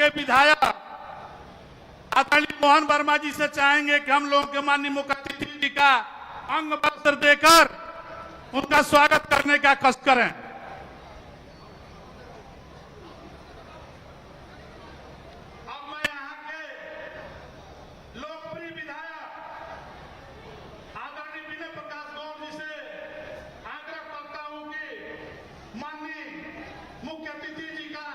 के विधायक आदरणीय मोहन वर्मा जी से चाहेंगे कि हम लोगों के माननीय मुख्य अतिथि जी का अंग वस्त्र देकर उनका स्वागत करने का कष्ट करें। अब मैं यहाँ के लोकप्रिय विधायक आदरणीय विनय प्रकाश गौड़ जी से आग्रह करता हूं कि माननीय मुख्य अतिथि जी का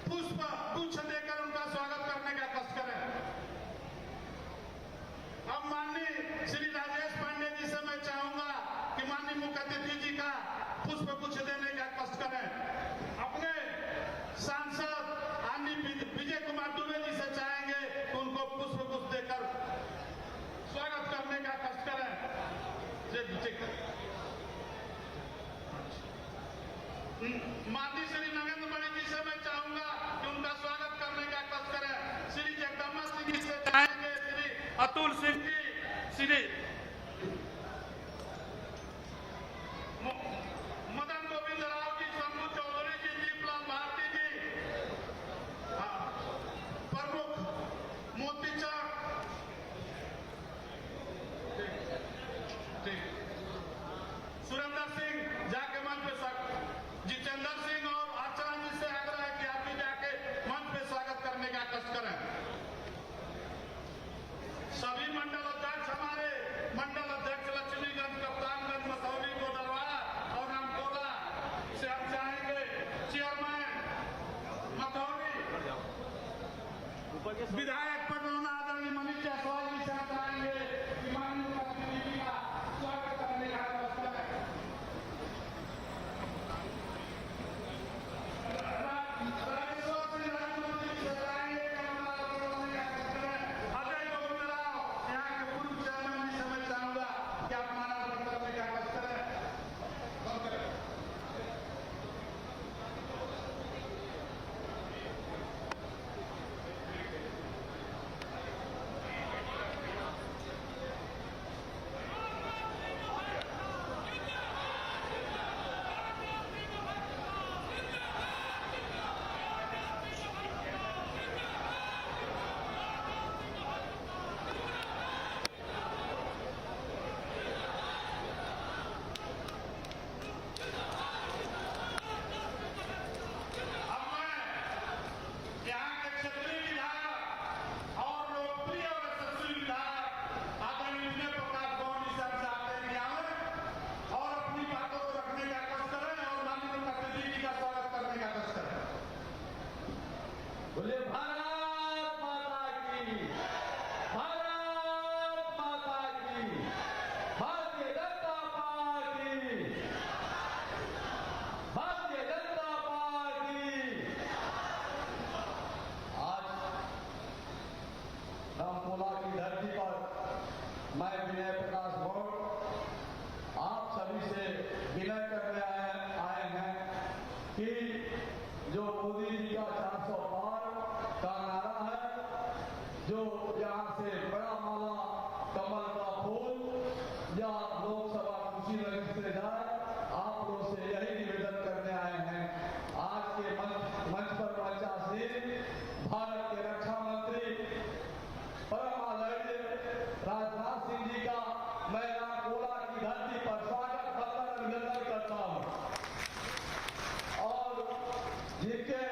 पुष्प गुच्छ देकर उनका स्वागत करने का कष्ट करें। अब माननीय श्री राजेश पांडे जी से मैं चाहूंगा कि माननीय मुख्य अतिथि जी का पुष्प गुच्छ देने का कष्ट करें। अपने सांसद आनी विजय कुमार दुबे जी से चाहेंगे कि उनको पुष्प गुच्छ देकर स्वागत करने का कष्ट करें। माती श्री नरेंद्र मणि जी से मैं चाहूंगा कि उनका स्वागत करने का कष्ट करें। श्री जगदम्बा सिंह जी से चाहेंगे, श्री अतुल सिंह जी, श्री मदन गोविंद राव जी, शंभू चौधरी जी, दीपलाल भारती जी, प्रमुख मोती चक, सुरेंद्र सिंह जाके मंच पे जितेंद्र सिंह और अर्चना जी से आग्रह है कि आप भी जाके मंच पे स्वागत करने का कष्ट करें। सभी मंडल अध्यक्ष, हमारे मंडल अध्यक्ष लक्ष्मीगंज, कप्तानगंज, मथौली, गोदरवाड़ा और रामकोला से हम चाहेंगे चेयरमैन मथौली विधायक पटरौना आदरणीय मनीष जायसवाल जी से हम चाहेंगे कि माननीय मुख्यमंत्री जी का स्वागत करने का कष्ट करें। रामकोला की धरती पर मैं विनय प्रकाश गौड़ आप सभी से विनय करने आए हैं कि जो मोदी जी का 400 पार का नारा है, जो यहाँ से बड़ा माला कमल का फूल या लोकसभा कुर्सी में से जाए, आप लोग से यही निवेदन करने आए हैं। आज के मंच पर पंचासीन भारत के रक्षा मंत्री परम आदरणीय राजनाथ सिंह जी का मैं रामकोला की धरती पर स्वागत बंदन अभिनंदन करता हूं और जिनके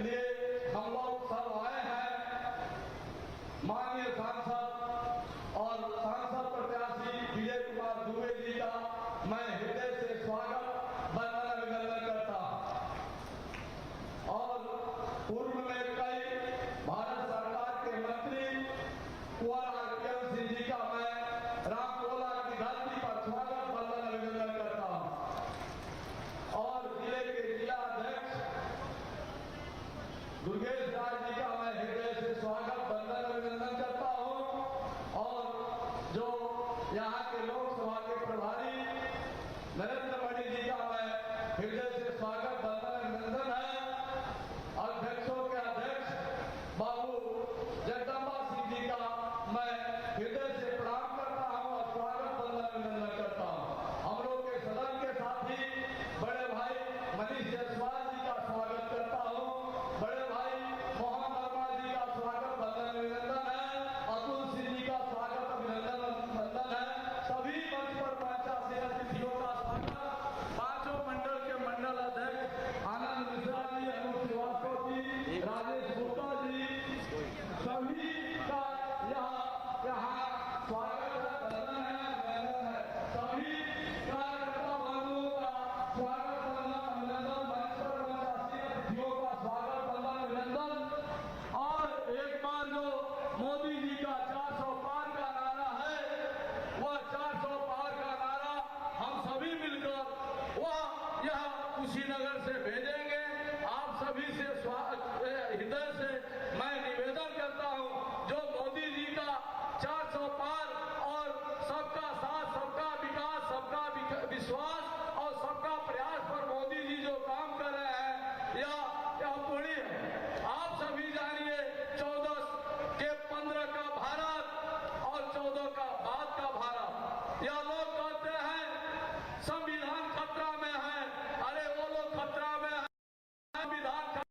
लिए हम लोग सब आए हैं, माननीय सांसद और सांसद प्रत्याशी विजय कुमार दुबे जी का मैं हृदय से स्वागत बंदन अभिनंदन करता हूं और पूर्व में कई भारत सरकार के मंत्री कुंवर सिंह जी का मैं रामकोला की धरती पर स्वागत बंदन अभिनंदन करता हूं और जिले के जिला अध्यक्ष दुर्गेश राज जी का मैं हृदय से स्वागत बंदन अभिनंदन करता हूं और जो यहाँ के लोकसभा के प्रभारी नरेंद्र मणि जी का मैं हृदय से स्वागत बंदन अभिनंदन है। अध्यक्षों के अध्यक्ष बाबू जगदम्बा सिंह जी का मैं हृदय से प्रणाम करता हूं और स्वागत बंदन अभिनंदन करता हूं। हम लोग के सदन के साथी बड़े भाई मनीष जायसवाल जी का स्वागत करता हूं संविधान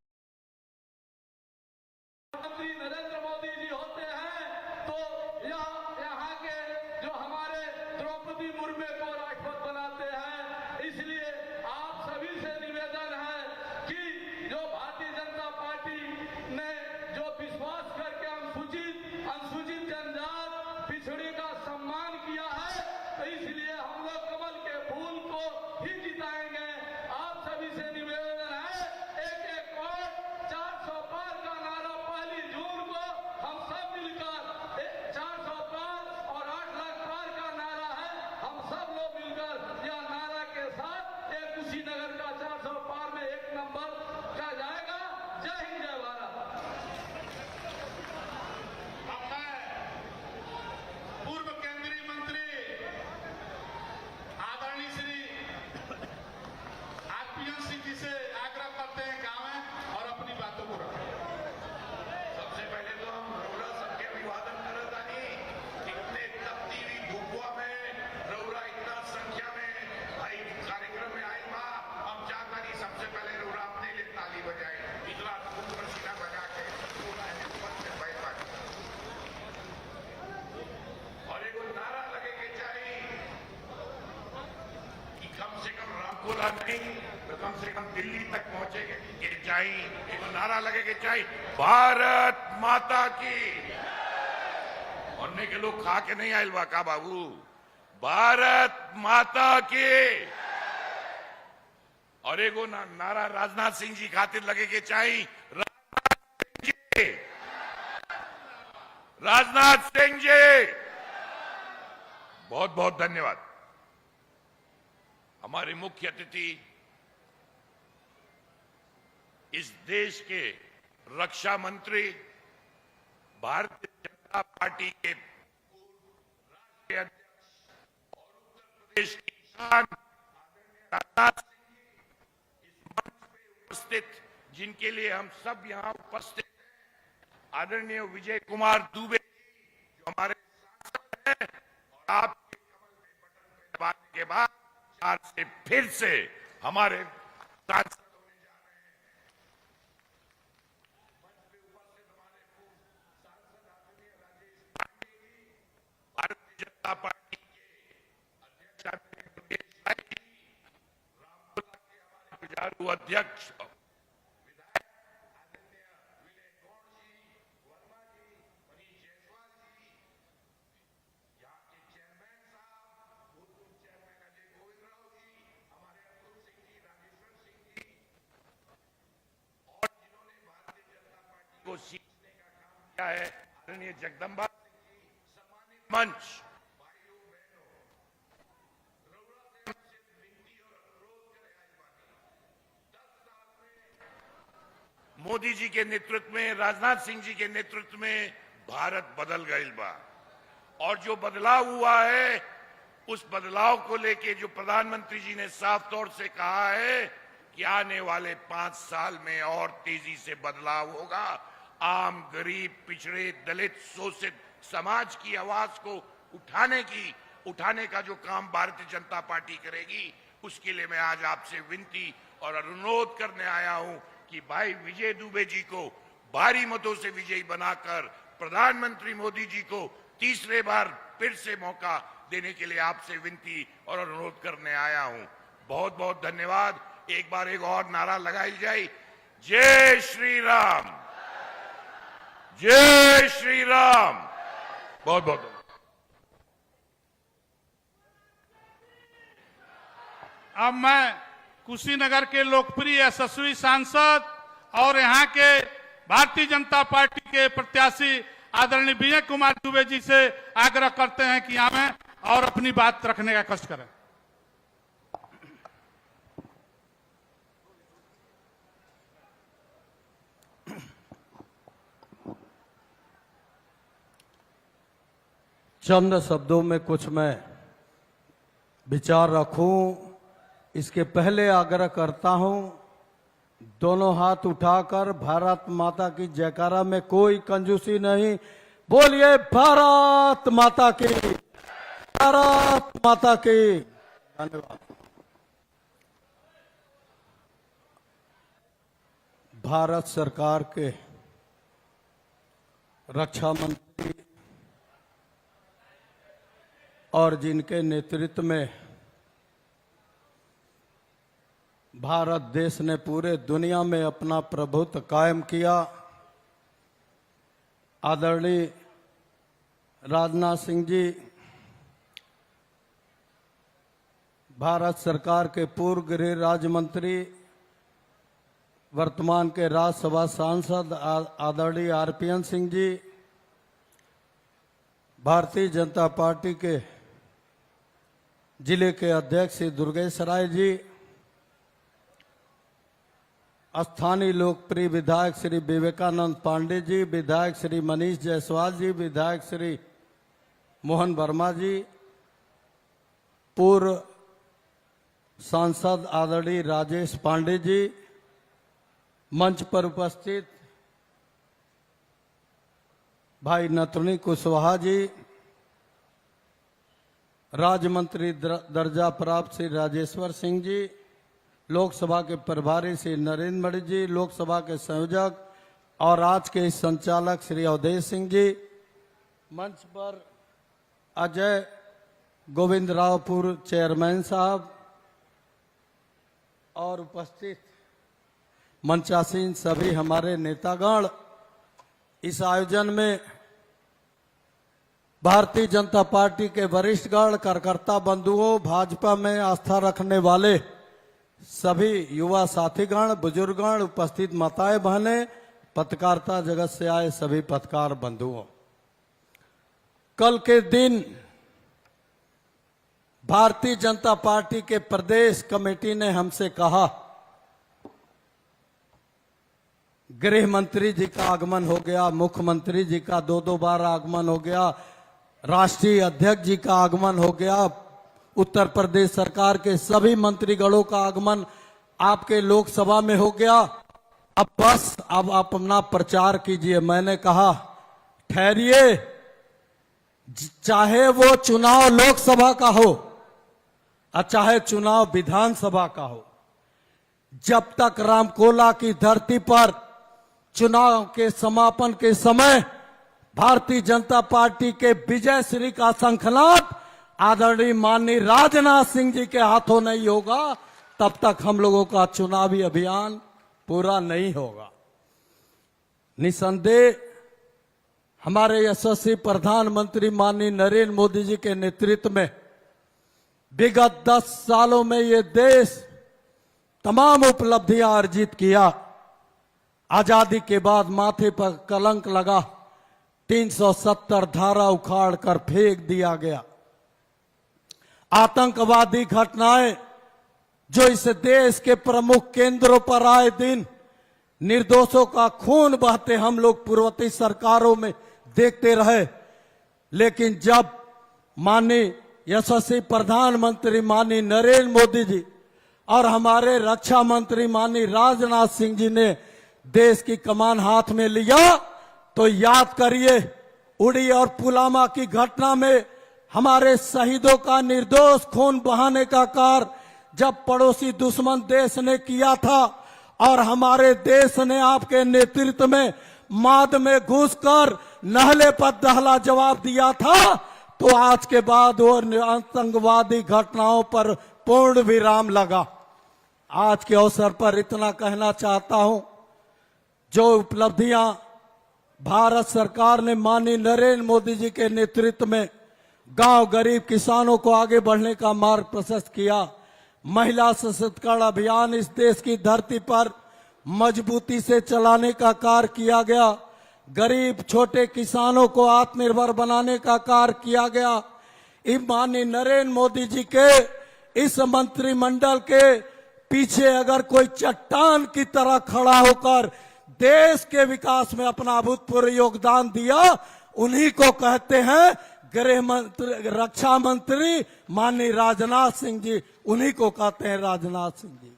मंत्री नरेंद्र मोदी जी होते हैं तो यहाँ के जो हमारे द्रौपदी मुर्मू को राष्ट्रपति बनाते हैं। इसलिए आप सभी से निवेदन है कि जो भारतीय जनता पार्टी ने जो विश्वास करके अनुसूचित जनजात पिछड़ी का सम्मान किया है, तो इसलिए हम लोग कमल के फूल को ही जिताएंगे। आप सभी से निवेदन है, एक एक और 400 पार का नारा पहली जून को हम सब मिलकर 400 पार और 8 लाख पार का नारा है, हम सब लोग मिलकर यह नारा के साथ एक कुशीनगर का 400 पार में 1 नंबर का जाएगा। जय हिंद, जय भारत। अब मैं पूर्व केंद्रीय मंत्री आदरणीय श्री आरपीएन सिंह जी से आग्रह करते हैं कि आवें और अपनी बातों को रखें। सबसे पहले तो हम रौरा सबके अभिवादन करत आनी। इतने तपती हुई धूपवा में रौरा इतना संख्या में भाई कार्यक्रम में आई बा। हम चाहता नहीं सबसे पहले रौरा अपने लिए ताली बजाए, इतना खूब पसीना बजा के और एक नारा लगे के चाहिए कि कम से कम रामकोला नहीं तो कम से कम दिल्ली तक पहुंचे के चाहिए। एक नारा लगे के चाहिए भारत माता की। और ने के लोग खा के नहीं आयल बा का बाबू, भारत माता की। और एगो नारा राजनाथ सिंह जी खातिर लगे के चाहिए, राजनाथ सिंह जी। बहुत बहुत धन्यवाद। हमारे मुख्य अतिथि इस देश के रक्षा मंत्री, भारतीय जनता पार्टी के राष्ट्रीय अध्यक्ष और उत्तर प्रदेश की शान राजनाथ सिंह जी इस मंच पे उपस्थित, जिनके लिए हम सब यहां उपस्थित हैं, आदरणीय विजय कुमार दुबे जो हमारे सांसद हैं, और आपके कमल के बटन पे दबाने के बाद 4 से फिर से हमारे सांसद होने जा रहे हैं। मंच पे उपस्थित हमारे पूर्व सांसद आदरणीय राजेश पांडे जी, भारतीय जनता पार्टी के अध्यक्ष आदरणीय प्रदेश भाई जी, रामपुरा के हमारे जुझारू अध्यक्ष विधायक आदरणीय विनय गौड़ जी, वर्मा जी, मनीष जायसवाल जी, यहाँ के चेयरमैन साहब, भूतपूर्व चेयरमैन अजय गोविंद राव जी, हमारे अतुल सिंह जी, राजेश्वर सिंह जी, और जिन्होंने भारतीय जनता पार्टी को सीखने का काम किया है, आदरणीय जगदम्बा सिंह जी, सम्मानित मंच, भाइयों बहनों, रउरा से हम सिर्फ विनती और अनुरोध करे आज बानी। 10 साल में मोदी जी के नेतृत्व में, राजनाथ सिंह जी के नेतृत्व में भारत बदल गईल बा। और जो बदलाव हुआ है, उस बदलाव को लेके जो प्रधानमंत्री जी ने साफ तौर से कहा है कि आने वाले 5 साल में और तेजी से बदलाव होगा। आम, गरीब, पिछड़े, दलित, शोषित समाज की आवाज को उठाने का जो काम भारतीय जनता पार्टी करेगी, उसके लिए मैं आज आपसे विनती और अनुरोध करने आया हूं कि भाई विजय दुबे जी को भारी मतों से विजयी बनाकर प्रधानमंत्री मोदी जी को तीसरे बार फिर से मौका देने के लिए आपसे विनती और अनुरोध करने आया हूं। बहुत बहुत धन्यवाद। एक बार एक और नारा लगाई जाए, जय श्री राम, जय श्री राम। बहुत बहुत धन्यवाद। अब मैं कुशीनगर के लोकप्रिय यशस्वी सांसद और यहाँ के भारतीय जनता पार्टी के प्रत्याशी आदरणीय विजय कुमार दुबे जी से आग्रह करते हैं कि आवें और अपनी बात रखने का कष्ट करें। चंद शब्दों में कुछ मैं विचार रखूं, इसके पहले आग्रह करता हूं, दोनों हाथ उठाकर भारत माता की जयकारा में कोई कंजूसी नहीं, बोलिए भारत माता की, भारत माता की। धन्यवाद। भारत सरकार के रक्षा मंत्री और जिनके नेतृत्व में भारत देश ने पूरे दुनिया में अपना प्रभुत्व कायम किया, आदरणीय राजनाथ सिंह जी, भारत सरकार के पूर्व गृह राज्य मंत्री, वर्तमान के राज्यसभा सांसद आदरणीय आरपीएन सिंह जी, भारतीय जनता पार्टी के जिले के अध्यक्ष श्री दुर्गेश राय जी, स्थानीय लोकप्रिय विधायक श्री विवेकानंद पांडे जी, विधायक श्री मनीष जायसवाल जी, विधायक श्री मोहन वर्मा जी, पूर्व सांसद आदरणीय राजेश पांडे जी, मंच पर उपस्थित भाई नथुनी कुशवाहा जी, राज्य मंत्री दर्जा प्राप्त श्री राजेश्वर सिंह जी, लोकसभा के प्रभारी श्री नरेंद्र मणि जी, लोकसभा के संयोजक और आज के संचालक श्री अवधेश सिंह जी, मंच पर अजय गोविंद राव पूर्व चेयरमैन साहब और उपस्थित मंचासीन सभी हमारे नेतागण, इस आयोजन में भारतीय जनता पार्टी के वरिष्ठगण, कार्यकर्ता बंधुओं, भाजपा में आस्था रखने वाले सभी युवा साथीगण, बुजुर्गगण, उपस्थित माताएं बहनें, पत्रकारिता जगत से आए सभी पत्रकार बंधुओं, कल के दिन भारतीय जनता पार्टी के प्रदेश कमेटी ने हमसे कहा, गृह मंत्री जी का आगमन हो गया, मुख्यमंत्री जी का दो बार आगमन हो गया, राष्ट्रीय अध्यक्ष जी का आगमन हो गया, उत्तर प्रदेश सरकार के सभी मंत्रीगणों का आगमन आपके लोकसभा में हो गया, अब बस अब आप अपना प्रचार कीजिए। मैंने कहा ठहरिए, चाहे वो चुनाव लोकसभा का हो और चाहे चुनाव विधानसभा का हो, जब तक रामकोला की धरती पर चुनाव के समापन के समय भारतीय जनता पार्टी के विजय श्री का शंखनाद आदरणीय माननीय राजनाथ सिंह जी के हाथों नहीं होगा, तब तक हम लोगों का चुनावी अभियान पूरा नहीं होगा। निसंदेह हमारे यशस्वी प्रधानमंत्री माननीय नरेंद्र मोदी जी के नेतृत्व में विगत 10 सालों में ये देश तमाम उपलब्धियां अर्जित किया। आजादी के बाद माथे पर कलंक लगा, 370 धारा उखाड़ कर फेंक दिया गया। आतंकवादी घटनाएं जो इस देश के प्रमुख केंद्रों पर आए दिन निर्दोषों का खून बहते हम लोग पूर्ववर्ती सरकारों में देखते रहे, लेकिन जब माननीय यशस्वी प्रधानमंत्री माननीय नरेंद्र मोदी जी और हमारे रक्षा मंत्री माननीय राजनाथ सिंह जी ने देश की कमान हाथ में लिया, तो याद करिए उड़ी और पुलवामा की घटना में हमारे शहीदों का निर्दोष खून बहाने का कार्य जब पड़ोसी दुश्मन देश ने किया था और हमारे देश ने आपके नेतृत्व में माद में घुसकर नहले पर दहला जवाब दिया था, तो आज के बाद वो आतंकवादी घटनाओं पर पूर्ण विराम लगा। आज के अवसर पर इतना कहना चाहता हूं, जो उपलब्धियां भारत सरकार ने माननीय नरेंद्र मोदी जी के नेतृत्व में गांव गरीब किसानों को आगे बढ़ने का मार्ग प्रशस्त किया, महिला सशक्तिकरण अभियान इस देश की धरती पर मजबूती से चलाने का कार्य किया गया, गरीब छोटे किसानों को आत्मनिर्भर बनाने का कार्य किया गया। माननीय नरेंद्र मोदी जी के इस मंत्रिमंडल के पीछे अगर कोई चट्टान की तरह खड़ा होकर देश के विकास में अपना अभूतपूर्व योगदान दिया, उन्हीं को कहते हैं गृह मंत्री, रक्षा मंत्री माननीय राजनाथ सिंह जी, उन्हीं को कहते हैं राजनाथ सिंह जी।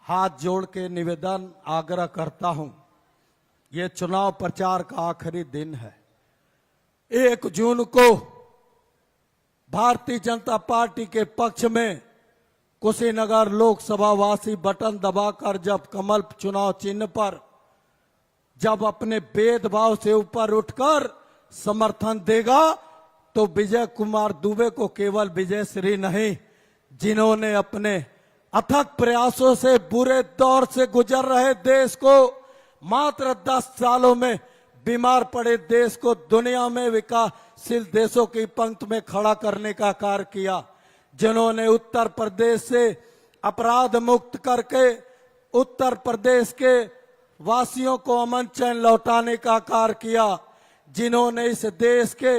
हाथ जोड़ के निवेदन आग्रह करता हूं, ये चुनाव प्रचार का आखिरी दिन है। 1 जून को भारतीय जनता पार्टी के पक्ष में कुशीनगर लोकसभा वासी बटन दबाकर जब कमल चुनाव चिन्ह पर जब अपने भेदभाव से ऊपर उठकर समर्थन देगा तो विजय कुमार दुबे को केवल विजय श्री नहीं, जिन्होंने अपने अथक प्रयासों से बुरे दौर से गुजर रहे देश को मात्र 10 सालों में बीमार पड़े देश को दुनिया में विकासशील देशों की पंक्ति में खड़ा करने का कार्य किया, जिन्होंने उत्तर प्रदेश से अपराध मुक्त करके उत्तर प्रदेश के वासियों को अमन चैन लौटाने का कार्य किया, जिन्होंने इस देश के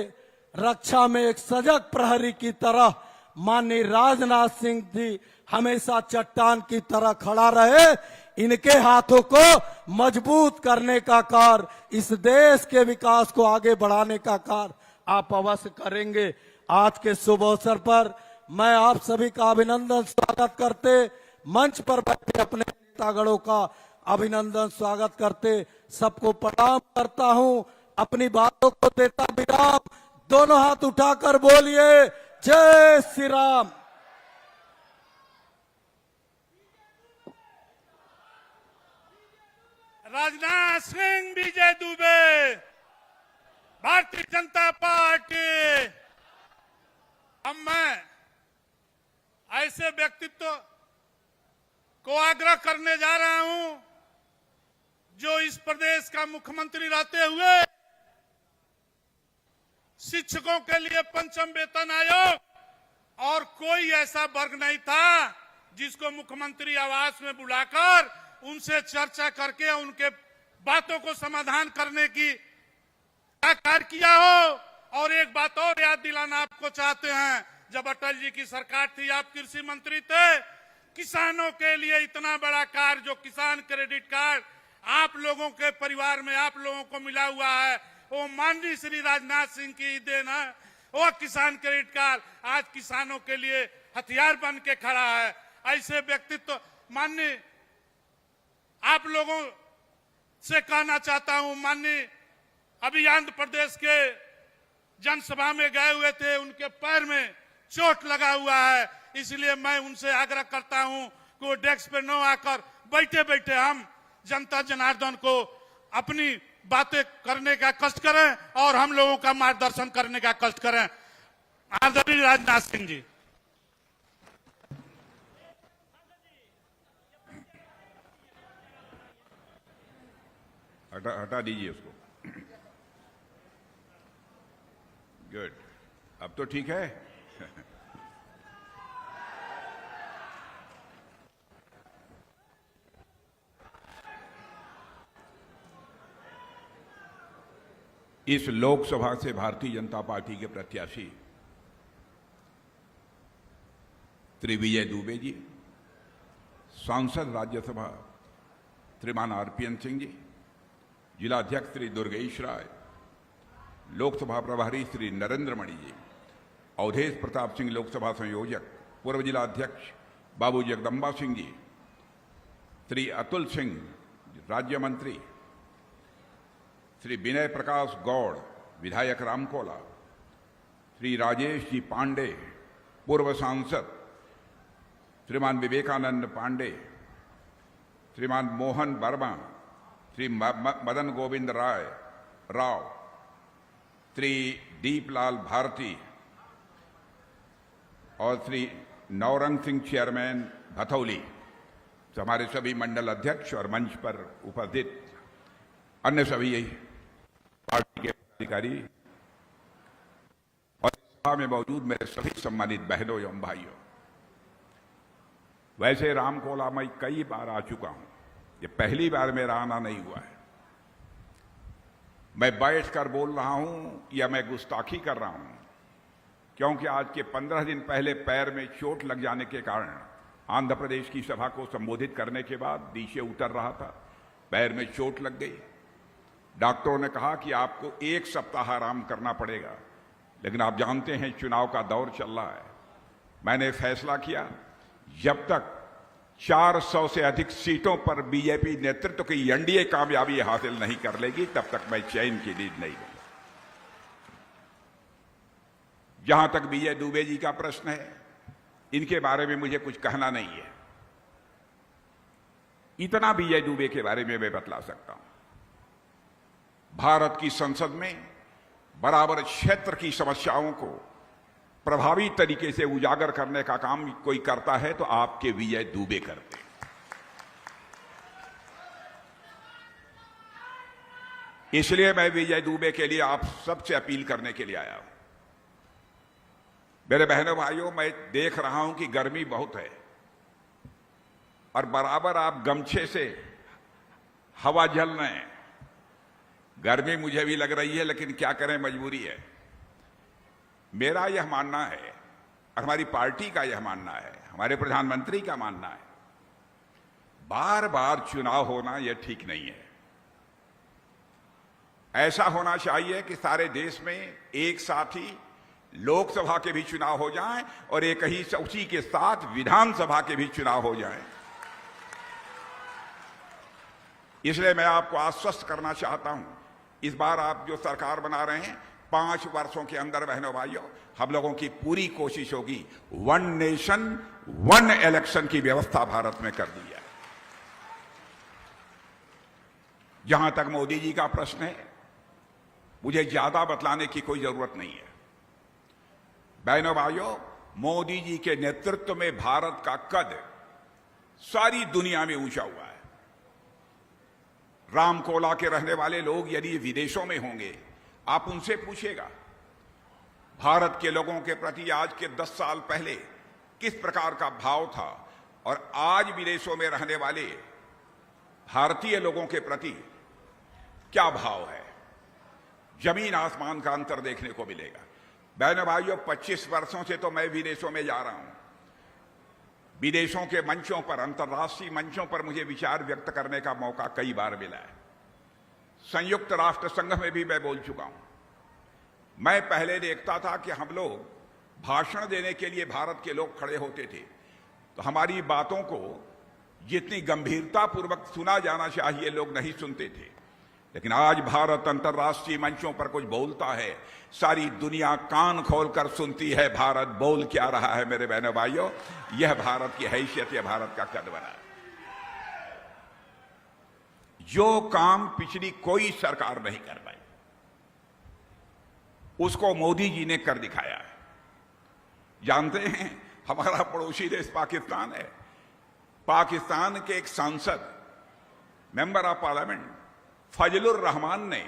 रक्षा में एक सजग प्रहरी की तरह माननीय राजनाथ सिंह जी हमेशा चट्टान की तरह खड़ा रहे, इनके हाथों को मजबूत करने का कार्य, इस देश के विकास को आगे बढ़ाने का कार्य आप अवश्य करेंगे। आज के शुभ अवसर पर मैं आप सभी का अभिनंदन स्वागत करते, मंच पर बैठे अपने नेतागणों का अभिनंदन स्वागत करते सबको प्रणाम करता हूं। अपनी बातों को देता विराम, दोनों हाथ उठाकर बोलिए जय श्री राम। राजनाथ सिंह, विजय दुबे, भारतीय जनता पार्टी। अब मैं ऐसे व्यक्तित्व को आग्रह करने जा रहा हूं जो इस प्रदेश का मुख्यमंत्री रहते हुए शिक्षकों के लिए पंचम वेतन आयोग और कोई ऐसा वर्ग नहीं था जिसको मुख्यमंत्री आवास में बुलाकर उनसे चर्चा करके उनके बातों को समाधान करने की कार्य किया हो। और एक बात और याद दिलाना आपको चाहते हैं, जब अटल जी की सरकार थी, आप कृषि मंत्री थे, किसानों के लिए इतना बड़ा कार्य जो किसान क्रेडिट कार्ड आप लोगों के परिवार में आप लोगों को मिला हुआ है, वो माननीय श्री राजनाथ सिंह की देन है। वो किसान क्रेडिट कार्ड आज किसानों के लिए हथियार बन के खड़ा है। ऐसे व्यक्तित्व माननीय आप लोगों से कहना चाहता हूं, माननीय अभी आंध्र प्रदेश के जनसभा में गए हुए थे, उनके पैर में चोट लगा हुआ है, इसलिए मैं उनसे आग्रह करता हूं कि वो डेस्क पे न आकर बैठे बैठे हम जनता जनार्दन को अपनी बातें करने का कष्ट करें और हम लोगों का मार्गदर्शन करने का कष्ट करें। आदरणीय राजनाथ सिंह जी। हटा दीजिए उसको। गुड, अब तो ठीक है। इस लोकसभा से भारतीय जनता पार्टी के प्रत्याशी श्री विजय दुबे जी, सांसद राज्यसभा श्रीमान आरपीएन सिंह जी, जिला अध्यक्ष श्री दुर्गेश राय, लोकसभा प्रभारी श्री नरेंद्र मणि जी, अवधेश प्रताप सिंह लोकसभा संयोजक, पूर्व जिला अध्यक्ष बाबू जगदम्बा सिंह जी, श्री अतुल सिंह राज्य मंत्री, श्री विनय प्रकाश गौड़ विधायक रामकोला, श्री राजेश जी पांडे पूर्व सांसद, श्रीमान विवेकानंद पांडे, श्रीमान मोहन वर्मा, श्री मदन गोविंद राव, श्री दीपलाल भारती और श्री नौरंग सिंह चेयरमैन भथौली, हमारे सभी मंडल अध्यक्ष और मंच पर उपस्थित अन्य सभी पार्टी के अधिकारी और सभा में मौजूद मेरे सभी सम्मानित बहनों एवं भाइयों। वैसे रामकोला मैं कई बार आ चुका हूं, ये पहली बार मेरा आना नहीं हुआ है। मैं बैठकर बोल रहा हूं या मैं गुस्ताखी कर रहा हूं, क्योंकि आज के 15 दिन पहले पैर में चोट लग जाने के कारण आंध्र प्रदेश की सभा को संबोधित करने के बाद नीचे उतर रहा था, पैर में चोट लग गई। डॉक्टरों ने कहा कि आपको 1 सप्ताह आराम करना पड़ेगा, लेकिन आप जानते हैं चुनाव का दौर चल रहा है। मैंने फैसला किया जब तक 400 से अधिक सीटों पर बीजेपी नेतृत्व की एनडीए कामयाबी हासिल नहीं कर लेगी, तब तक मैं चैन की नींद नहीं लूंगा। जहां तक विजय दुबे जी का प्रश्न है, इनके बारे में मुझे कुछ कहना नहीं है। इतना विजय दुबे के बारे में मैं बतला सकता हूं, भारत की संसद में बराबर क्षेत्र की समस्याओं को प्रभावी तरीके से उजागर करने का काम कोई करता है तो आपके विजय दुबे करते हैं। इसलिए मैं विजय दुबे के लिए आप सबसे अपील करने के लिए आया हूं। मेरे बहनों भाइयों, मैं देख रहा हूं कि गर्मी बहुत है और बराबर आप गमछे से हवा झल रहे हैं। गर्मी मुझे भी लग रही है, लेकिन क्या करें, मजबूरी है। मेरा यह मानना है और हमारी पार्टी का यह मानना है, हमारे प्रधानमंत्री का मानना है, बार बार चुनाव होना यह ठीक नहीं है। ऐसा होना चाहिए कि सारे देश में एक साथ ही लोकसभा के भी चुनाव हो जाएं और एक ही उसी के साथ विधानसभा के भी चुनाव हो जाएं। इसलिए मैं आपको आश्वस्त करना चाहता हूं, इस बार आप जो सरकार बना रहे हैं, 5 वर्षों के अंदर बहनों भाइयों, हम लोगों की पूरी कोशिश होगी 1 नेशन 1 इलेक्शन की व्यवस्था भारत में कर दी है। जहां तक मोदी जी का प्रश्न है, मुझे ज्यादा बतलाने की कोई जरूरत नहीं है। बहनों भाइयों, मोदी जी के नेतृत्व में भारत का कद सारी दुनिया में ऊंचा हुआ है। रामकोला के रहने वाले लोग यदि विदेशों में होंगे, आप उनसे पूछिएगा भारत के लोगों के प्रति आज के 10 साल पहले किस प्रकार का भाव था और आज विदेशों में रहने वाले भारतीय लोगों के प्रति क्या भाव है। जमीन आसमान का अंतर देखने को मिलेगा। बहनों भाइयों, 25 वर्षों से तो मैं विदेशों में जा रहा हूं। विदेशों के मंचों पर, अंतर्राष्ट्रीय मंचों पर मुझे विचार व्यक्त करने का मौका कई बार मिला है। संयुक्त राष्ट्र संघ में भी मैं बोल चुका हूं। मैं पहले देखता था कि हम लोग भाषण देने के लिए भारत के लोग खड़े होते थे तो हमारी बातों को जितनी गंभीरतापूर्वक सुना जाना चाहिए लोग नहीं सुनते थे, लेकिन आज भारत अंतर्राष्ट्रीय मंचों पर कुछ बोलता है, सारी दुनिया कान खोलकर सुनती है भारत बोल क्या रहा है। मेरे बहनों भाइयों, यह भारत की हैसियत, यह भारत का कद बना है। जो काम पिछली कोई सरकार नहीं कर पाई, उसको मोदी जी ने कर दिखाया है। जानते हैं, हमारा पड़ोसी देश पाकिस्तान है। पाकिस्तान के एक सांसद, member of parliament Fazlur Rahman ने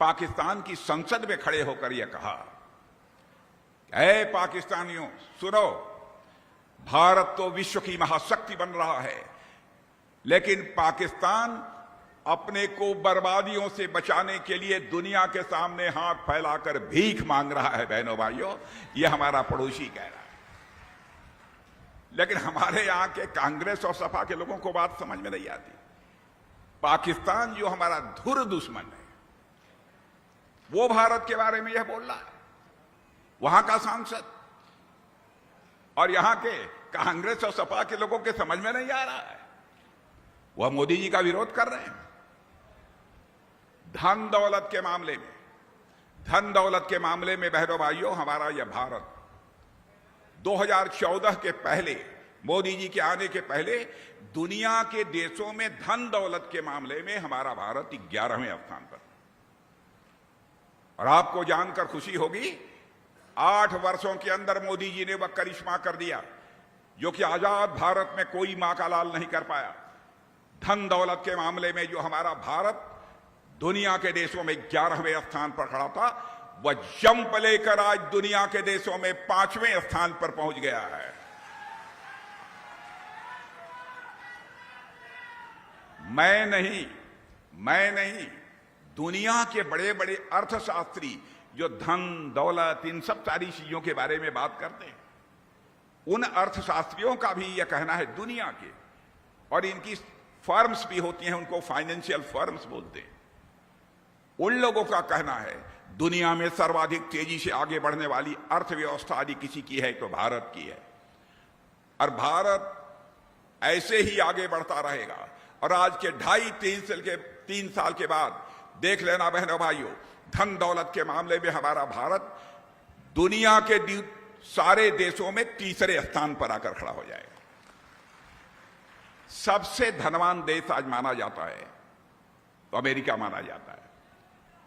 पाकिस्तान की संसद में खड़े होकर यह कहा, ऐ पाकिस्तानियों सुनो, भारत तो विश्व की महाशक्ति बन रहा है, लेकिन पाकिस्तान अपने को बर्बादियों से बचाने के लिए दुनिया के सामने हाथ फैलाकर भीख मांग रहा है। बहनों भाइयों, यह हमारा पड़ोसी कह रहा है। लेकिन हमारे यहां के कांग्रेस और सपा के लोगों को बात समझ में नहीं आती। पाकिस्तान जो हमारा धुर दुश्मन है, वो भारत के बारे में यह बोल रहा है, वहां का सांसद, और यहां के कांग्रेस और सपा के लोगों के समझ में नहीं आ रहा है। वह मोदी जी का विरोध कर रहे हैं। धन दौलत के मामले में बहनों भाइयों, हमारा यह भारत 2014 के पहले, मोदी जी के आने के पहले, दुनिया के देशों में धन दौलत के मामले में हमारा भारत 11वें स्थान पर। और आपको जानकर खुशी होगी, 8 वर्षों के अंदर मोदी जी ने वह करिश्मा कर दिया जो कि आजाद भारत में कोई मां का लाल नहीं कर पाया। धन दौलत के मामले में जो हमारा भारत दुनिया के देशों में 11वें स्थान पर खड़ा था, वह जंप लेकर आज दुनिया के देशों में 5वें स्थान पर पहुंच गया है। मैं नहीं, दुनिया के बड़े बड़े अर्थशास्त्री जो धन दौलत इन सब सारी चीजों के बारे में बात करते हैं, उन अर्थशास्त्रियों का भी यह कहना है, दुनिया के, और इनकी फर्म्स भी होती हैं, उनको फाइनेंशियल फर्म्स बोलते हैं, उन लोगों का कहना है दुनिया में सर्वाधिक तेजी से आगे बढ़ने वाली अर्थव्यवस्था यदि किसी की है तो भारत की है। और भारत ऐसे ही आगे बढ़ता रहेगा। और आज के 2.5-3 साल के बाद देख लेना बहनों भाइयों, धन दौलत के मामले में हमारा भारत दुनिया के सारे देशों में तीसरे स्थान पर आकर खड़ा हो जाएगा। सबसे धनवान देश आज माना जाता है तो अमेरिका माना जाता है,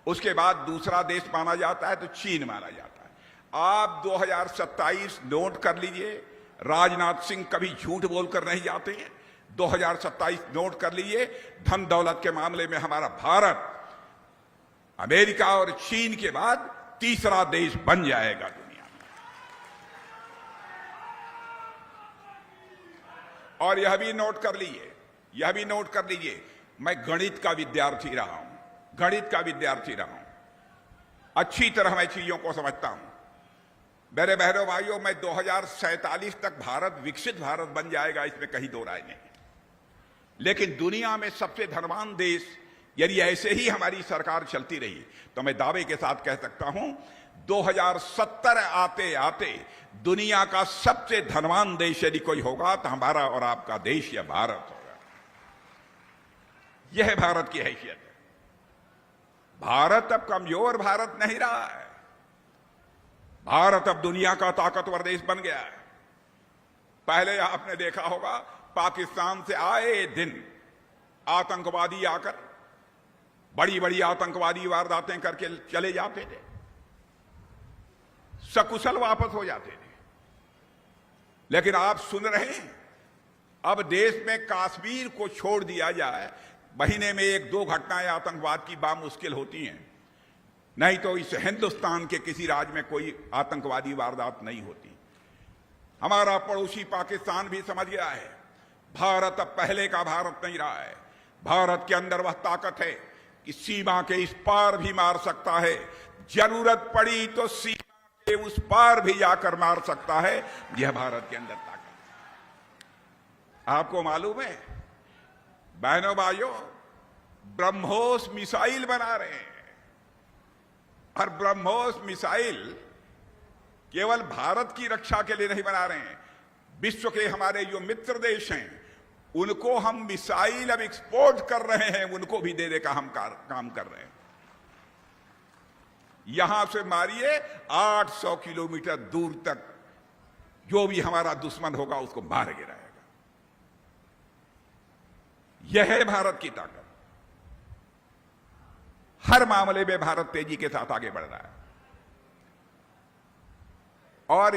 उसके बाद दूसरा देश माना जाता है तो चीन माना जाता है। आप 2027 नोट कर लीजिए, राजनाथ सिंह कभी झूठ बोलकर नहीं जाते हैं। 2027 नोट कर लीजिए, धन दौलत के मामले में हमारा भारत अमेरिका और चीन के बाद तीसरा देश बन जाएगा दुनिया में। और यह भी नोट कर लीजिए, यह भी नोट कर लीजिए, मैं गणित का विद्यार्थी रहा हूं, गणित का विद्यार्थी रहा हूं, अच्छी तरह मैं चीजों को समझता हूं। मेरे बहनों भाइयों, मैं 2047 तक भारत विकसित भारत बन जाएगा, इसमें कहीं दो राय नहीं। लेकिन दुनिया में सबसे धनवान देश यदि ऐसे ही हमारी सरकार चलती रही तो मैं दावे के साथ कह सकता हूं 2070 आते आते दुनिया का सबसे धनवान देश यदि कोई होगा तो हमारा और आपका देश या भारत होगा। यह भारत की हैसियत है। भारत अब कमजोर भारत नहीं रहा है, भारत अब दुनिया का ताकतवर देश बन गया है। पहले आपने देखा होगा पाकिस्तान से आए दिन आतंकवादी आकर बड़ी बड़ी आतंकवादी वारदातें करके चले जाते थे, सकुशल वापस हो जाते थे। लेकिन आप सुन रहे हैं अब देश में कश्मीर को छोड़ दिया जाए, महीने में 1-2 घटनाएं आतंकवाद की बामुश्किल होती हैं, नहीं तो इस हिंदुस्तान के किसी राज्य में कोई आतंकवादी वारदात नहीं होती। हमारा पड़ोसी पाकिस्तान भी समझ गया है भारत अब पहले का भारत नहीं रहा है। भारत के अंदर वह ताकत है कि सीमा के इस पार भी मार सकता है, जरूरत पड़ी तो सीमा के उस पार भी जाकर मार सकता है। यह भारत के अंदर ताकत है। आपको मालूम है बहनों भाइयों, ब्रह्मोस मिसाइल बना रहे हैं, और ब्रह्मोस मिसाइल केवल भारत की रक्षा के लिए नहीं बना रहे हैं, विश्व के हमारे जो मित्र देश हैं उनको हम मिसाइल अब एक्सपोर्ट कर रहे हैं, उनको भी देने का हम काम कर रहे हैं। यहां से मारिए 800 किलोमीटर दूर तक जो भी हमारा दुश्मन होगा उसको मार गिराएगा। यह है भारत की ताकत। हर मामले में भारत तेजी के साथ आगे बढ़ रहा है। और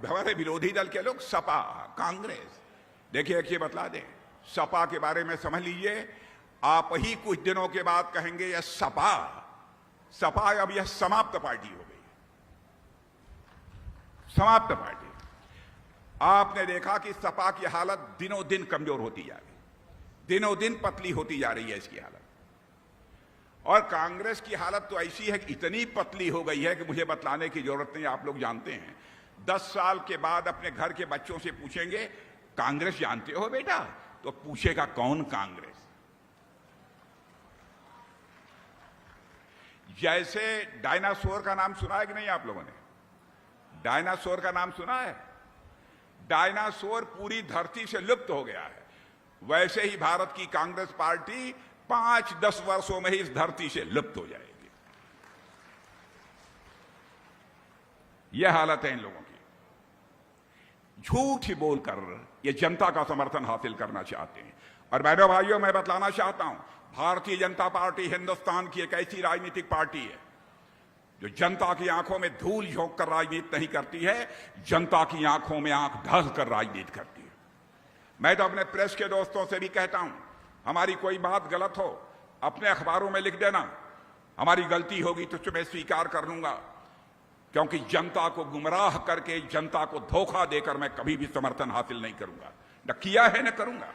हमारे विरोधी दल के लोग सपा, कांग्रेस, देखिए एक ये बतला दें, सपा के बारे में समझ लीजिए, आप ही कुछ दिनों के बाद कहेंगे यह सपा अब यह समाप्त पार्टी हो गई, समाप्त पार्टी। आपने देखा कि सपा की हालत दिनों दिन कमजोर होती जा रही, दिनों दिन पतली होती जा रही है इसकी हालत। और कांग्रेस की हालत तो ऐसी है कि इतनी पतली हो गई है कि मुझे बतलाने की जरूरत नहीं, आप लोग जानते हैं। 10 साल के बाद अपने घर के बच्चों से पूछेंगे कांग्रेस जानते हो बेटा, तो पूछेगा कौन कांग्रेस। जैसे डायनासोर का नाम सुना है कि नहीं आप लोगों ने? डायनासोर का नाम सुना है? डायनासोर पूरी धरती से लुप्त हो गया है, वैसे ही भारत की कांग्रेस पार्टी 5-10 वर्षों में ही इस धरती से लुप्त हो जाएगी। यह हालत है इन लोगों की। झूठ ही बोलकर ये जनता का समर्थन हासिल करना चाहते हैं। और बहनों भाइयों, मैं बतलाना चाहता हूं, भारतीय जनता पार्टी हिंदुस्तान की एक ऐसी राजनीतिक पार्टी है जो जनता की आंखों में धूल झोंक कर राजनीति नहीं करती है, जनता की आंखों में आंख ढाल कर राजनीति करती है। मैं तो अपने प्रेस के दोस्तों से भी कहता हूं, हमारी कोई बात गलत हो अपने अखबारों में लिख देना, हमारी गलती होगी तो मैं स्वीकार कर लूंगा, क्योंकि जनता को गुमराह करके, जनता को धोखा देकर मैं कभी भी समर्थन हासिल नहीं करूंगा, न किया है न करूंगा।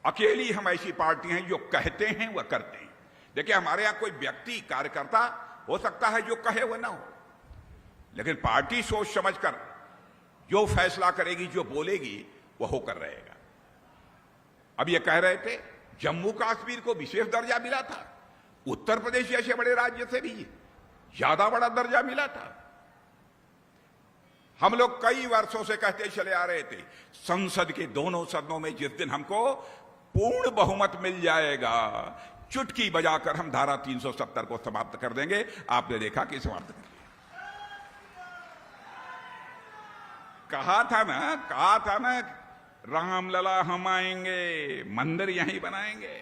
अकेली हम ऐसी पार्टी हैं जो कहते हैं वह करते हैं। देखिए, हमारे यहां कोई व्यक्ति कार्यकर्ता हो सकता है जो कहे वह ना हो, लेकिन पार्टी सोच समझकर जो फैसला करेगी, जो बोलेगी, वह होकर रहेगा। अब ये कह रहे थे जम्मू कश्मीर को विशेष दर्जा मिला था, उत्तर प्रदेश जैसे बड़े राज्य से भी ज्यादा बड़ा दर्जा मिला था। हम लोग कई वर्षों से कहते चले आ रहे थे, संसद के दोनों सदनों में जिस दिन हमको पूर्ण बहुमत मिल जाएगा, चुटकी बजाकर हम धारा 370 को समाप्त कर देंगे। आपने देखा कि समाप्त कर दिया। कहा था ना रामलला हम आएंगे, मंदिर यहीं बनाएंगे।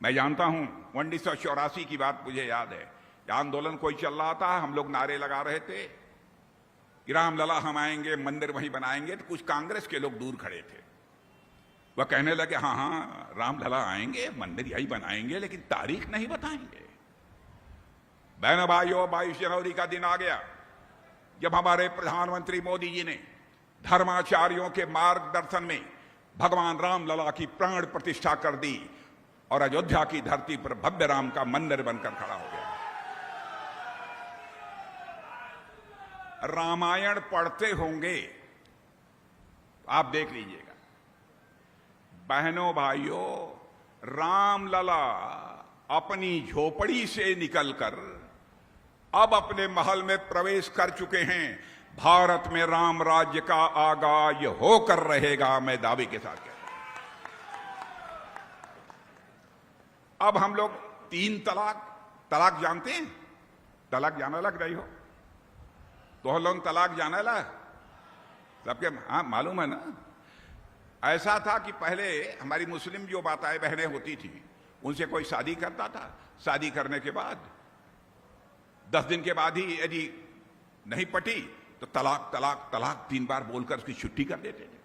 मैं जानता हूं 1984 की बात मुझे याद है, आंदोलन कोई चल रहा था, हम लोग नारे लगा रहे थे कि रामलला हम आएंगे, मंदिर वहीं बनाएंगे। तो कुछ कांग्रेस के लोग दूर खड़े थे, वह कहने लगे हाँ रामलला आएंगे, मंदिर यहीं बनाएंगे, लेकिन तारीख नहीं बताएंगे। बहनों भाइयों, 22 जनवरी का दिन आ गया जब हमारे प्रधानमंत्री मोदी जी ने धर्माचार्यों के मार्गदर्शन में भगवान रामलला की प्राण प्रतिष्ठा कर दी और अयोध्या की धरती पर भव्य राम का मंदिर बनकर खड़ा हो गया। रामायण पढ़ते होंगे तो आप देख लीजिएगा। बहनों भाइयों, रामलला अपनी झोपड़ी से निकलकर अब अपने महल में प्रवेश कर चुके हैं। भारत में राम राज्य का आगाज होकर रहेगा, मैं दावे के साथ कहता हूं। अब हम लोग 3 तलाक जानते हैं? तलाक जाना लग रही हो तो हम लोग तलाक जाना लग सबके हाँ मालूम है ना। ऐसा था कि पहले हमारी मुस्लिम जो माताएं बहनें होती थी, उनसे कोई शादी करता था, शादी करने के बाद 10 दिन के बाद ही यदि नहीं पटी तो तलाक तलाक तलाक 3 बार बोलकर उसकी छुट्टी कर देते थे।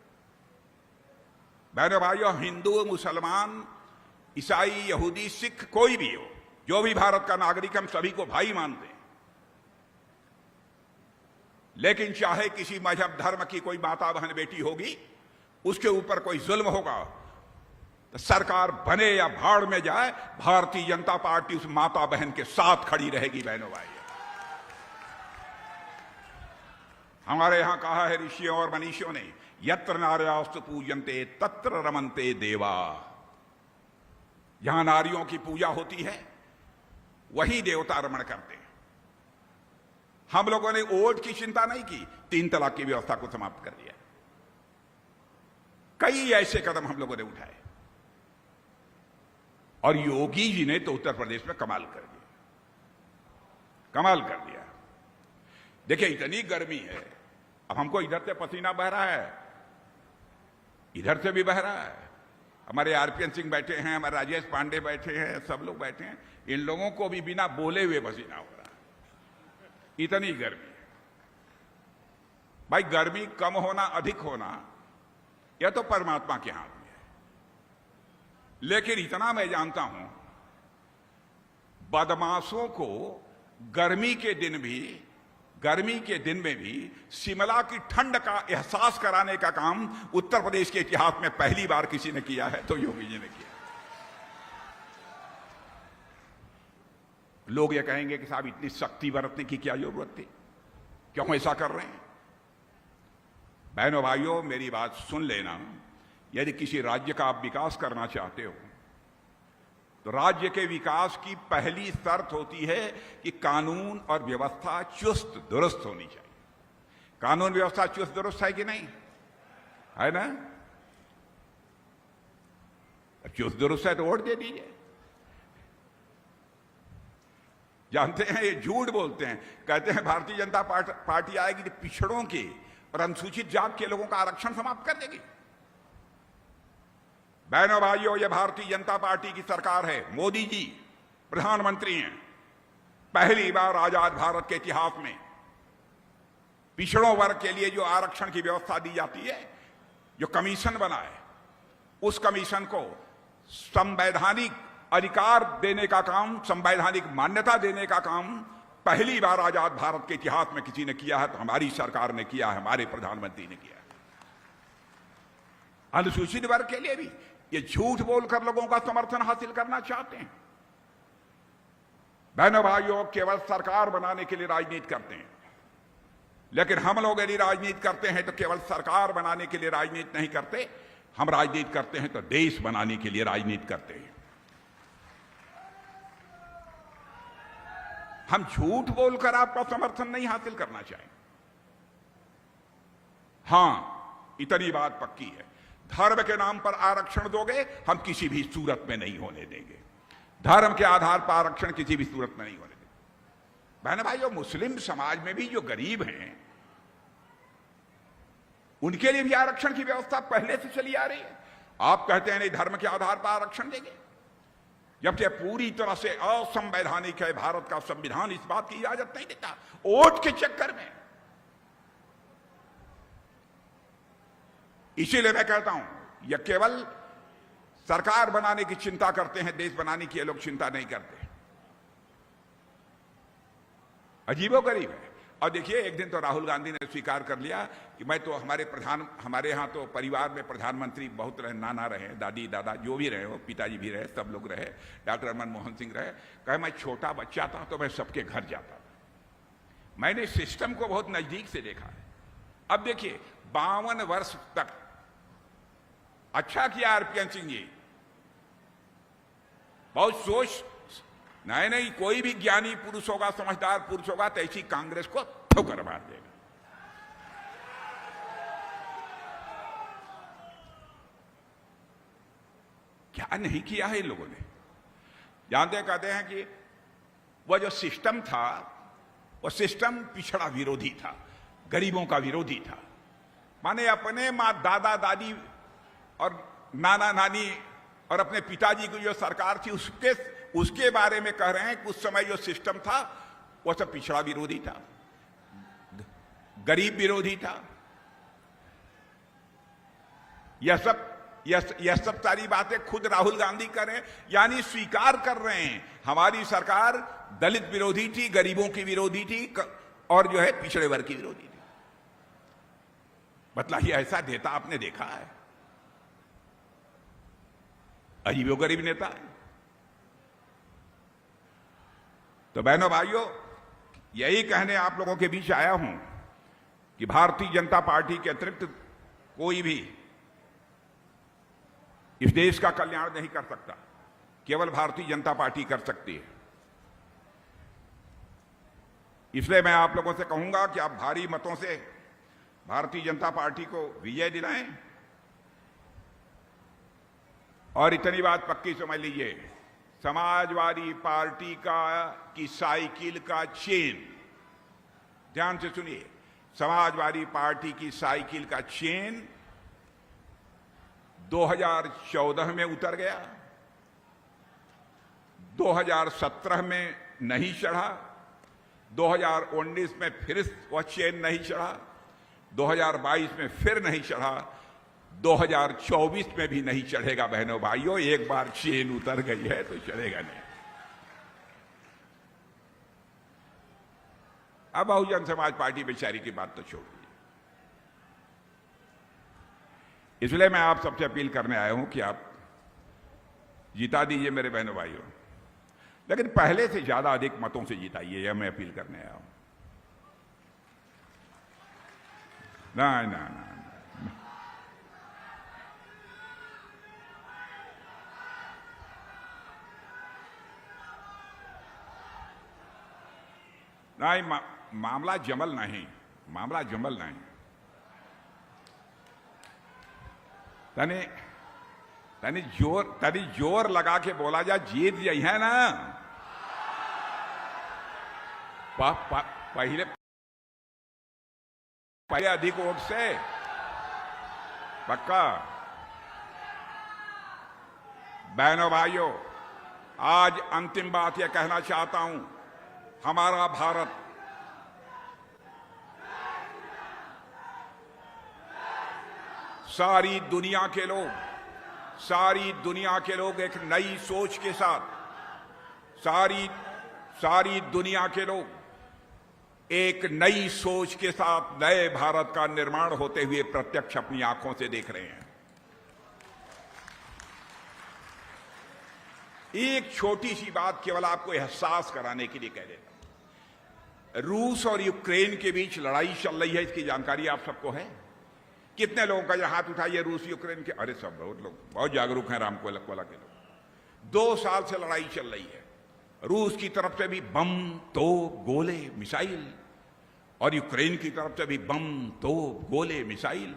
बहनों भाइयों, हिंदू, मुसलमान, ईसाई, यहूदी, सिख, कोई भी हो, जो भी भारत का नागरिक, हम सभी को भाई मानते हैं। लेकिन चाहे किसी मजहब धर्म की कोई माता बहन बेटी होगी, उसके ऊपर कोई जुल्म होगा तो सरकार बने या भाड़ में जाए, भारतीय जनता पार्टी उस माता बहन के साथ खड़ी रहेगी। बहनों भाई, हमारे यहां कहा है ऋषियों और मनीषियों ने, यत्र नार्यास्तु पूजन्ते तत्र रमन्ते देवा। जहां नारियों की पूजा होती है वही देवता रमण करते हैं। हम लोगों ने वोट की चिंता नहीं की, 3 तलाक की व्यवस्था को समाप्त कर दिया। कई ऐसे कदम हम लोगों ने उठाए और योगी जी ने तो उत्तर प्रदेश में कमाल कर दिया, कमाल कर दिया। देखिए, इतनी गर्मी है, अब हमको इधर से पसीना बह रहा है, इधर से भी बह रहा है। हमारे आरपीएन सिंह बैठे हैं, हमारे राजेश पांडे बैठे हैं, सब लोग बैठे हैं, इन लोगों को भी बिना बोले हुए पसीना हो रहा है। इतनी गर्मी है भाई। गर्मी कम होना अधिक होना यह तो परमात्मा के हाथ में है, लेकिन इतना मैं जानता हूं, बदमाशों को गर्मी के दिन में भी शिमला की ठंड का एहसास कराने का काम उत्तर प्रदेश के इतिहास में पहली बार किसी ने किया है तो योगी जी ने किया। लोग ये कहेंगे कि साहब इतनी सख्ती बरतने की क्या जरूरत थी, क्यों ऐसा कर रहे हैं? बहनों भाइयों, मेरी बात सुन लेना। यदि किसी राज्य का आप विकास करना चाहते हो तो राज्य के विकास की पहली शर्त होती है कि कानून और व्यवस्था चुस्त दुरुस्त होनी चाहिए। कानून व्यवस्था चुस्त दुरुस्त है कि नहीं? है ना? चुस्त दुरुस्त है तो वोट दे दीजिए। जानते हैं, ये झूठ बोलते हैं, कहते हैं भारतीय जनता पार्टी आएगी तो पिछड़ों के और अनुसूचित जात के लोगों का आरक्षण समाप्त कर देगी। बहनों भाइयों, यह भारतीय जनता पार्टी की सरकार है, मोदी जी प्रधानमंत्री हैं। पहली बार आजाद भारत के इतिहास में पिछड़ों वर्ग के लिए जो आरक्षण की व्यवस्था दी जाती है, जो कमीशन बना है, उस कमीशन को संवैधानिक अधिकार देने का काम, संवैधानिक मान्यता देने का काम पहली बार आजाद भारत के इतिहास में किसी ने किया है तो हमारी सरकार ने किया है, हमारे प्रधानमंत्री ने किया है। अनुसूचित वर्ग के लिए भी ये झूठ बोलकर लोगों का समर्थन हासिल करना चाहते हैं। बहनों भाइयों, केवल सरकार बनाने के लिए राजनीति करते हैं, लेकिन हम लोग यदि राजनीति करते हैं तो केवल सरकार बनाने के लिए राजनीति नहीं करते, हम राजनीति करते हैं तो देश बनाने के लिए राजनीति करते हैं। हम झूठ बोलकर आपका समर्थन नहीं हासिल करना चाहेंगे। हां, इतनी बात पक्की है, धर्म के नाम पर आरक्षण दोगे, हम किसी भी सूरत में नहीं होने देंगे। धर्म के आधार पर आरक्षण किसी भी सूरत में नहीं होने देंगे। बहन भाइयों, मुस्लिम समाज में भी जो गरीब हैं, उनके लिए भी आरक्षण की व्यवस्था पहले से चली आ रही है। आप कहते हैं नहीं धर्म के आधार पर आरक्षण देंगे, जबकि पूरी तरह से असंवैधानिक है। भारत का संविधान इस बात की इजाजत नहीं देता। वोट के चक्कर में, इसीलिए मैं कहता हूं यह केवल सरकार बनाने की चिंता करते हैं, देश बनाने की ये लोग चिंता नहीं करते। अजीबोगरीब है। और देखिए, एक दिन तो राहुल गांधी ने स्वीकार कर लिया कि मैं तो हमारे यहां तो परिवार में प्रधानमंत्री बहुत रहे, नाना रहे, दादी दादा जो भी रहे हो, पिताजी भी रहे, सब लोग रहे, डॉक्टर मनमोहन सिंह रहे। कहे मैं छोटा बच्चा था तो मैं सबके घर जाता था, मैंने सिस्टम को बहुत नजदीक से देखा है। अब देखिए 52 वर्ष तक अच्छा किया आरपीएन सिंह जी, बहुत सोच। नहीं, कोई भी ज्ञानी पुरुष होगा, समझदार पुरुष होगा तो ऐसी कांग्रेस को ठोकर मार देगा। क्या नहीं किया है इन लोगों ने। जानते कहते हैं कि वह जो सिस्टम था, वह सिस्टम पिछड़ा विरोधी था, गरीबों का विरोधी था। माने अपने मां दादा दादी और नाना नानी और अपने पिताजी की जो सरकार थी उसके बारे में कह रहे हैं कि उस समय जो सिस्टम था वह सब पिछड़ा विरोधी था, गरीब विरोधी था। यह सब सारी बातें खुद राहुल गांधी कर रहे हैं, यानी स्वीकार कर रहे हैं हमारी सरकार दलित विरोधी थी, गरीबों की विरोधी थी और जो है पिछड़े वर्ग की विरोधी थी। मतलब ये ऐसा नेता आपने देखा है? अजीबोगरीब नेता है। तो बहनों भाइयों, यही कहने आप लोगों के बीच आया हूं कि भारतीय जनता पार्टी के अतिरिक्त कोई भी इस देश का कल्याण नहीं कर सकता, केवल भारतीय जनता पार्टी कर सकती है। इसलिए मैं आप लोगों से कहूंगा कि आप भारी मतों से भारतीय जनता पार्टी को विजय दिलाएं। और इतनी बात पक्की समझ लीजिए, समाजवादी पार्टी की साइकिल का चेन, ध्यान से सुनिए, समाजवादी पार्टी की साइकिल का चेन 2014 में उतर गया, 2017 में नहीं चढ़ा, 2019 में फिर वह चेन नहीं चढ़ा, 2022 में फिर नहीं चढ़ा, 2024 में भी नहीं चढ़ेगा। बहनों भाइयों, एक बार चेन उतर गई है तो चढ़ेगा नहीं। अब बहुजन समाज पार्टी बेचारी की बात तो छोड़ दीजिए। इसलिए मैं आप सबसे अपील करने आया हूं कि आप जिता दीजिए मेरे बहनों भाइयों, लेकिन पहले से ज्यादा अधिक मतों से जिताइए, यह मैं अपील करने आया हूं। ना ना ना नहीं, मामला जमल नहीं, मामला जमल नहीं। तनी जोर लगा के बोला जा, जीत जाई है ना। पहले अधिक वोट से पक्का। बहनों भाइयों, आज अंतिम बात यह कहना चाहता हूं, हमारा भारत सारी दुनिया के लोग एक नई सोच के साथ, सारी दुनिया के लोग एक नई सोच के साथ नए भारत का निर्माण होते हुए प्रत्यक्ष अपनी आंखों से देख रहे हैं। एक छोटी सी बात केवल आपको एहसास कराने के लिए कह देता हूं। रूस और यूक्रेन के बीच लड़ाई चल रही है, इसकी जानकारी आप सबको है? कितने लोगों का हाथ उठाइए रूस यूक्रेन के? अरे सब बहुत लोग बहुत जागरूक हैं, रामकोला के लोग। 2 साल से लड़ाई चल रही है। रूस की तरफ से भी बम, तोप, गोले, मिसाइल, और यूक्रेन की तरफ से भी बम, तोप, गोले, मिसाइल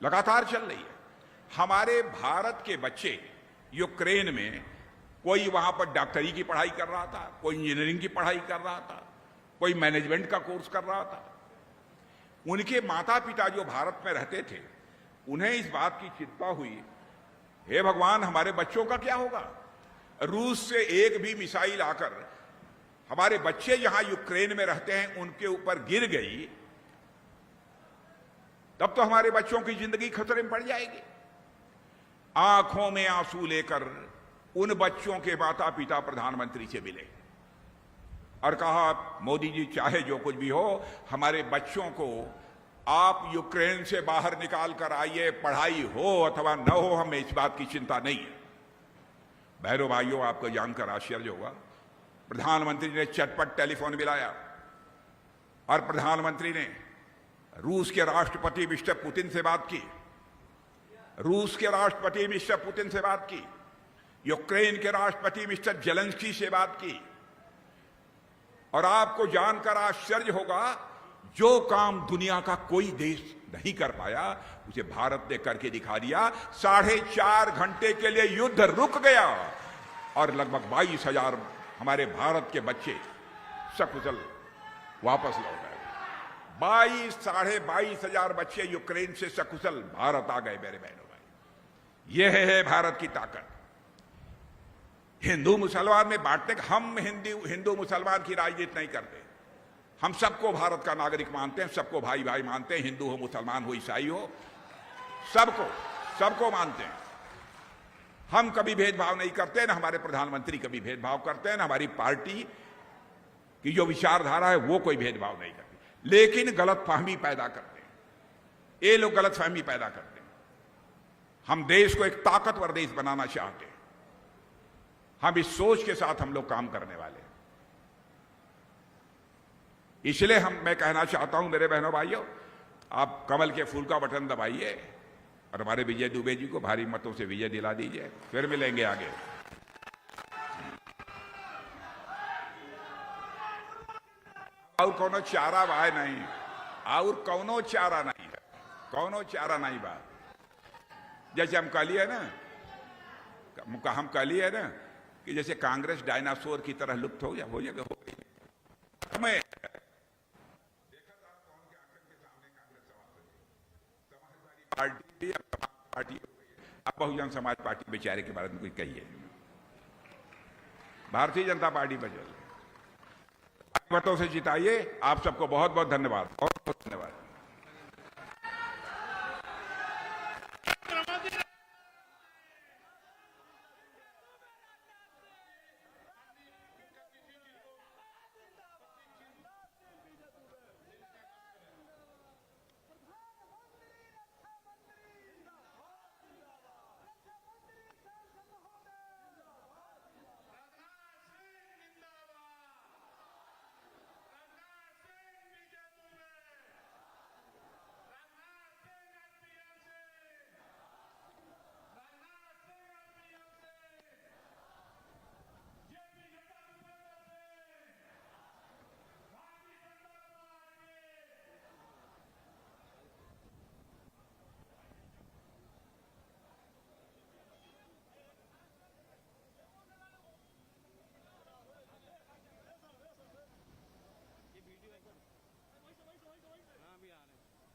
लगातार चल रही है। हमारे भारत के बच्चे यूक्रेन में, कोई वहां पर डॉक्टरी की पढ़ाई कर रहा था, कोई इंजीनियरिंग की पढ़ाई कर रहा था, कोई मैनेजमेंट का कोर्स कर रहा था। उनके माता पिता जो भारत में रहते थे, उन्हें इस बात की चिंता हुई, हे भगवान हमारे बच्चों का क्या होगा। रूस से एक भी मिसाइल आकर हमारे बच्चे जहां यूक्रेन में रहते हैं उनके ऊपर गिर गई, तब तो हमारे बच्चों की जिंदगी खतरे में पड़ जाएगी। आंखों में आंसू लेकर उन बच्चों के माता पिता प्रधानमंत्री से मिले और कहा, मोदी जी चाहे जो कुछ भी हो, हमारे बच्चों को आप यूक्रेन से बाहर निकाल कर आइए, पढ़ाई हो अथवा न हो, हमें इस बात की चिंता नहीं है। बहनों भाइयों, आपको जानकर आश्चर्य होगा, प्रधानमंत्री ने चटपट टेलीफोन मिलाया और प्रधानमंत्री ने रूस के राष्ट्रपति मिस्टर पुतिन से बात की, रूस के राष्ट्रपति मिस्टर पुतिन से बात की, यूक्रेन के राष्ट्रपति मिस्टर जेलेंस्की से बात की। और आपको जानकर आश्चर्य होगा, जो काम दुनिया का कोई देश नहीं कर पाया उसे भारत ने करके दिखा दिया। 4.5 घंटे के लिए युद्ध रुक गया और लगभग 22,000 हमारे भारत के बच्चे सकुशल वापस लौट गए। 22,000 बच्चे यूक्रेन से सकुशल भारत आ गए। मेरे बहनों भाई, यह है भारत की ताकत। हिंदू मुसलमान में बांटने का, हम हिंदू मुसलमान की राजनीति नहीं करते। हम सबको भारत का नागरिक मानते हैं, सबको भाई भाई मानते हैं, हिंदू हो, मुसलमान हो, ईसाई हो, सबको मानते हैं। हम कभी भेदभाव नहीं करते, ना हमारे प्रधानमंत्री कभी भेदभाव करते हैं, ना हमारी पार्टी की जो विचारधारा है वो कोई भेदभाव नहीं करती। लेकिन गलतफहमी पैदा करते हैं, ये लोग गलतफहमी पैदा करते हैं। हम देश को एक ताकतवर देश बनाना चाहते हैं, हम इस सोच के साथ हम लोग काम करने वाले हैं। इसलिए मैं कहना चाहता हूं मेरे बहनों भाइयों, आप कमल के फूल का बटन दबाइए और हमारे विजय दुबे जी को भारी मतों से विजय दिला दीजिए। फिर मिलेंगे आगे। और कोनो चारा वाय नहीं, और कोनो चारा नहीं है, कोनो चारा नहीं बा। जैसे हम कलिए ना, हम कलिए ना कि जैसे कांग्रेस डायनासोर की तरह लुप्त हो गई। हमें पार्टी अब बहुजन समाज पार्टी बेचारे के बारे में कोई कहिए, भारतीय जनता पार्टी बदल मतों से जिताइए। आप सबको बहुत बहुत धन्यवाद, बहुत बहुत धन्यवाद।